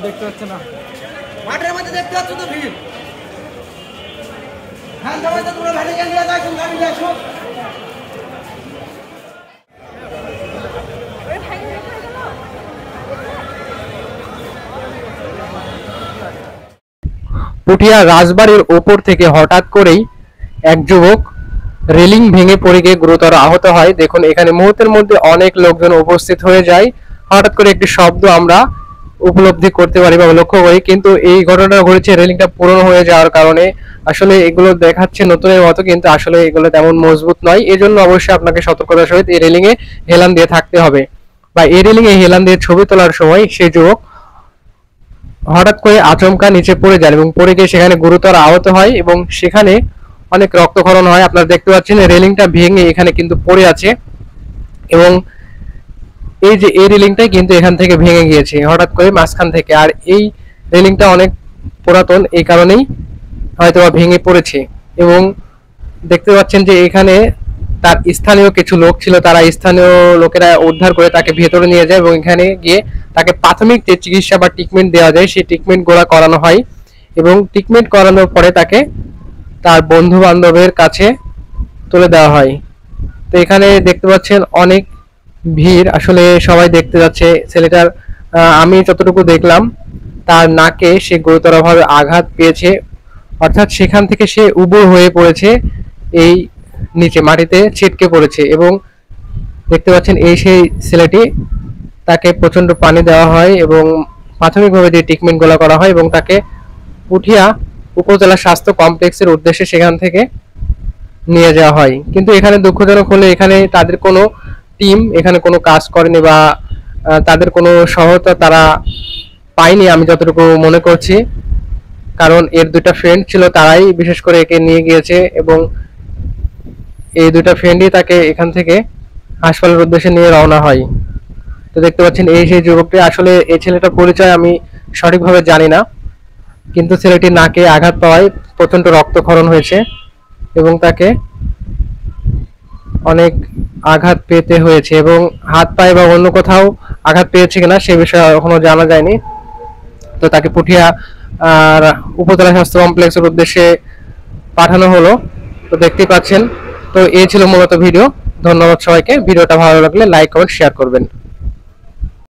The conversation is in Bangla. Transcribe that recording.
দেখতে পাচ্ছে না মাঠের মধ্যে দেখতে পাচ্ছ তো ভিড়। হ্যাঁ তোমার তো তোমরা ভ্যানে গিয়ে আসো, গাড়ি নিয়ে আসো। পুঠিয়া রাজবাড়ির ওপর থেকে হঠাৎ করেই এক যুবক রেলিং ভেঙে পড়ে গিয়ে গুরুতর আহত হয়। দেখুন এখানে মুহূর্তের মধ্যে অনেক লোকজন উপস্থিত হয়ে যায়। হঠাৎ করে একটি শব্দ আমরা উপলব্ধি করতে পারি বা লক্ষ্য করি, কিন্তু এই ঘটনাটা ঘটেছে রেলিংটা পুরনো হয়ে যাওয়ার কারণে। আসলে এগুলো দেখাচ্ছে নতুনের মতো, কিন্তু আসলে এগুলো তেমন মজবুত নয়। এজন্য অবশ্যই আপনাকে সতর্কতার সহিত এই রেলিং এ হেলান দিয়ে থাকতে হবে, বা এই রেলিং এ হেলান দিয়ে ছবি তোলার সময় সেই যুবক হঠাৎ করে আচমকা নিচে পড়ে যান এবং পড়ে গিয়ে সেখানে গুরুতর আহত হয় এবং সেখানে অনেক রক্তক্ষরণ হয়। আপনারা দেখতে পাচ্ছেন রেলিংটা ভেঙে এখানে কিন্তু পড়ে আছে এবং এই যে এই রেলিংটাই কিন্তু এখান থেকে ভেঙে গিয়েছে হঠাৎ করে মাঝখান থেকে। আর এই রেলিংটা অনেক পুরাতন, এই কারণেই হয়তো ভেঙে পড়েছে। এবং দেখতে পাচ্ছেন যে এখানে তার স্থানীয় কিছু লোক ছিল, তারা স্থানীয় লোকেরা উদ্ধার করে তাকে ভেতরে নিয়ে যায় এবং এখানে গিয়ে তাকে প্রাথমিক যে চিকিৎসা বা ট্রিটমেন্ট দেওয়া যায় সেই ট্রিটমেন্ট গুলো করানো হয় এবং ট্রিটমেন্ট করানোর পরে তাকে তার বন্ধু বান্ধবের কাছে তুলে দেওয়া হয়। তো এখানে দেখতে পাচ্ছেন অনেক ভিড়, আসলে সবাই দেখতে যাচ্ছে ছেলেটার। আমি যতটুকু দেখলাম তার নাকে সে গুরুতরভাবে আঘাত পেয়েছে, অর্থাৎ সেখান থেকে সে উবুর হয়ে পড়েছে, এই নিচে মাটিতে ছিটকে পড়েছে। এবং দেখতে পাচ্ছেন এই সেই ছেলেটি, তাকে প্রচন্ড পানি দেওয়া হয় এবং প্রাথমিকভাবে যে ট্রিটমেন্ট গুলো করা হয় এবং তাকে পুঠিয়া উপজেলা স্বাস্থ্য কমপ্লেক্সের উদ্দেশ্যে সেখান থেকে নিয়ে যাওয়া হয়। কিন্তু এখানে দুঃখজনক হলে এখানে তাদের কোনো টিম এখানে কোনো কাজ করেনি বা তাদের কোনো সহায়তা তারা পায়নি আমি যতটুকু মনে করছি, কারণ এর দুইটা ফ্রেন্ড ছিল, তারাই বিশেষ করে একে নিয়ে গিয়েছে এবং এই দুইটা ফ্রেন্ডই তাকে এখান থেকে হাসপাতালের উদ্দেশ্যে নিয়ে রওনা হয়। তো দেখতে পাচ্ছেন এই সেই যুবকটি, আসলে এই ছেলেটার পরিচয় আমি সঠিকভাবে জানি না, কিন্তু ছেলেটির নাকে আঘাত পাওয়ায় প্রচন্ড রক্তক্ষরণ হয়েছে এবং তাকে অনেক আঘাত পেতে হয়েছে এবং হাত পায়ে বা অন্য কোথাও আঘাত পেয়েছে কিনা সে বিষয়ে এখনো জানা যায়নি। তো তাকে পুঠিয়া উপজেলা স্বাস্থ্য কমপ্লেক্সের উদ্দেশ্যে পাঠানো হলো। তো দেখতেই পাচ্ছেন। তো এই ছিল মূলত ভিডিও। ধন্যবাদ সবাইকে। ভিডিওটা ভালো লাগলে লাইক কমেন্ট শেয়ার করবেন।